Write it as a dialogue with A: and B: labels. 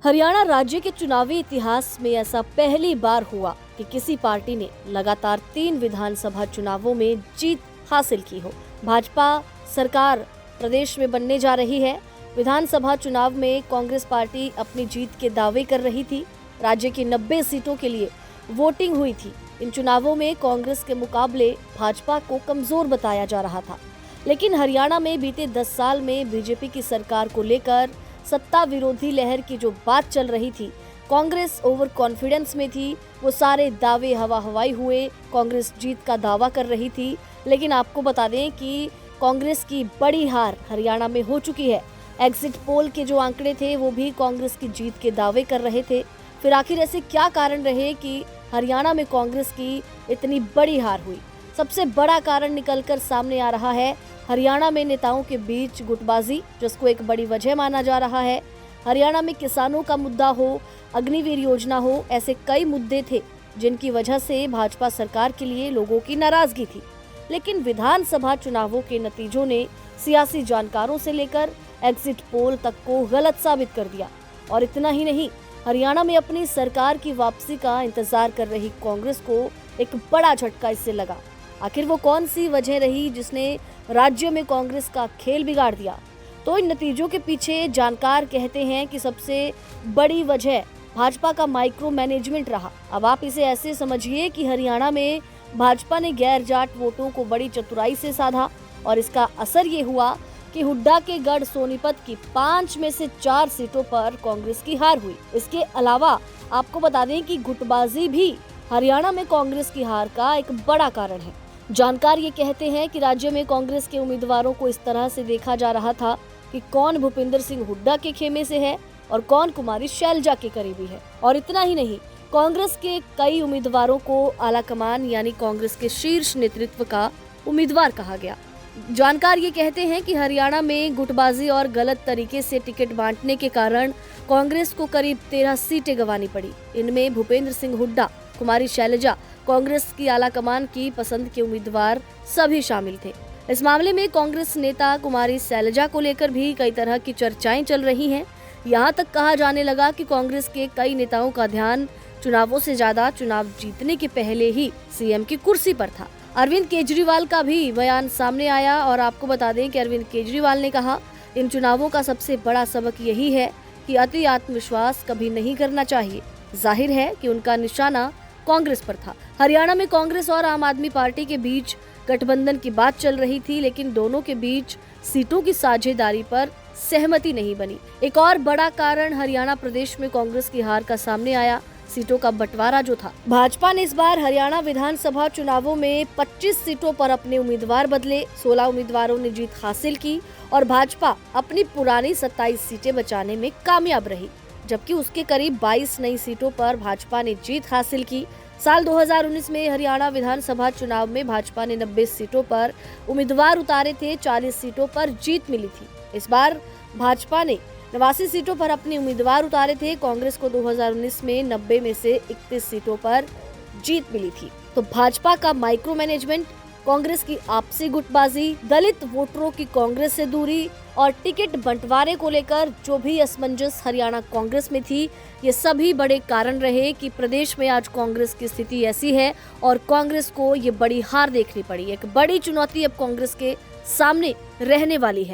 A: हरियाणा राज्य के चुनावी इतिहास में ऐसा पहली बार हुआ कि किसी पार्टी ने लगातार 3 विधानसभा चुनावों में जीत हासिल की हो। भाजपा सरकार प्रदेश में बनने जा रही है। विधानसभा चुनाव में कांग्रेस पार्टी अपनी जीत के दावे कर रही थी। राज्य की 90 सीटों के लिए वोटिंग हुई थी। इन चुनावों में कांग्रेस के मुकाबले भाजपा को कमजोर बताया जा रहा था, लेकिन हरियाणा में बीते 10 साल में बीजेपी की सरकार को लेकर सत्ता विरोधी लहर की जो बात चल रही थी, कांग्रेस ओवर कॉन्फिडेंस में थी। वो सारे दावे हवा हवाई हुए। कांग्रेस जीत का दावा कर रही थी, लेकिन आपको बता दें कि कांग्रेस की बड़ी हार हरियाणा में हो चुकी है। एग्जिट पोल के जो आंकड़े थे वो भी कांग्रेस की जीत के दावे कर रहे थे। फिर आखिर ऐसे क्या कारण रहे कि हरियाणा में कांग्रेस की इतनी बड़ी हार हुई? सबसे बड़ा कारण निकलकर सामने आ रहा है हरियाणा में नेताओं के बीच गुटबाजी, जिसको एक बड़ी वजह माना जा रहा है। हरियाणा में किसानों का मुद्दा हो, अग्निवीर योजना हो, ऐसे कई मुद्दे थे जिनकी वजह से भाजपा सरकार के लिए लोगों की नाराजगी थी। लेकिन विधानसभा चुनावों के नतीजों ने सियासी जानकारों से लेकर एग्जिट पोल तक को गलत साबित कर दिया। और इतना ही नहीं, हरियाणा में अपनी सरकार की वापसी का इंतजार कर रही कांग्रेस को एक बड़ा झटका इससे लगा। आखिर वो कौन सी वजह रही जिसने राज्य में कांग्रेस का खेल बिगाड़ दिया? तो इन नतीजों के पीछे जानकार कहते हैं कि सबसे बड़ी वजह भाजपा का माइक्रो मैनेजमेंट रहा। अब आप इसे ऐसे समझिए कि हरियाणा में भाजपा ने गैर जाट वोटों को बड़ी चतुराई से साधा, और इसका असर ये हुआ कि हुड्डा के गढ़ सोनीपत की 5 में से 4 सीटों पर कांग्रेस की हार हुई। इसके अलावा आपको बता दें कि गुटबाजी भी हरियाणा में कांग्रेस की हार का एक बड़ा कारण है। जानकार ये कहते हैं कि राज्य में कांग्रेस के उम्मीदवारों को इस तरह से देखा जा रहा था कि कौन भूपेंद्र सिंह हुड्डा के खेमे से है और कौन कुमारी शैलजा के करीबी है। और इतना ही नहीं, कांग्रेस के कई उम्मीदवारों को आलाकमान यानी कांग्रेस के शीर्ष नेतृत्व का उम्मीदवार कहा गया। जानकार ये कहते हैं कि हरियाणा में गुटबाजी और गलत तरीके से टिकट बांटने के कारण कांग्रेस को करीब 13 सीटें गंवानी पड़ी। इनमें भूपेंद्र सिंह हुड्डा, कुमारी शैलजा, कांग्रेस की आलाकमान की पसंद के उम्मीदवार सभी शामिल थे। इस मामले में कांग्रेस नेता कुमारी शैलजा को लेकर भी कई तरह की चर्चाएं चल रही हैं। यहां तक कहा जाने लगा कि कांग्रेस के कई नेताओं का ध्यान चुनावों से ज्यादा चुनाव जीतने के पहले ही सीएम की कुर्सी पर था। अरविंद केजरीवाल का भी बयान सामने आया और आपको बता दें कि अरविंद केजरीवाल ने कहा, इन चुनावों का सबसे बड़ा सबक यही है कि अति आत्मविश्वास कभी नहीं करना चाहिए। जाहिर है कि उनका निशाना कांग्रेस पर था। हरियाणा में कांग्रेस और आम आदमी पार्टी के बीच गठबंधन की बात चल रही थी, लेकिन दोनों के बीच सीटों की साझेदारी पर सहमति नहीं बनी। एक और बड़ा कारण हरियाणा प्रदेश में कांग्रेस की हार का सामने आया, सीटों का बंटवारा जो था। भाजपा ने इस बार हरियाणा विधानसभा चुनावों में 25 सीटों पर अपने उम्मीदवार बदले, 16 उम्मीदवारों ने जीत हासिल की और भाजपा अपनी पुरानी 27 सीटें बचाने में कामयाब रही, जबकि उसके करीब 22 नई सीटों पर भाजपा ने जीत हासिल की। साल 2019 में हरियाणा विधानसभा चुनाव में भाजपा ने 90 सीटों पर उम्मीदवार उतारे थे, 40 सीटों पर जीत मिली थी। इस बार भाजपा ने 89 सीटों पर अपने उम्मीदवार उतारे थे। कांग्रेस को 2019 में 90 में से 31 सीटों पर जीत मिली थी। तो भाजपा का माइक्रो मैनेजमेंट, कांग्रेस की आपसी गुटबाजी, दलित वोटरों की कांग्रेस से दूरी और टिकट बंटवारे को लेकर जो भी असमंजस हरियाणा कांग्रेस में थी, ये सभी बड़े कारण रहे कि प्रदेश में आज कांग्रेस की स्थिति ऐसी है और कांग्रेस को ये बड़ी हार देखनी पड़ी। एक बड़ी चुनौती अब कांग्रेस के सामने रहने वाली है।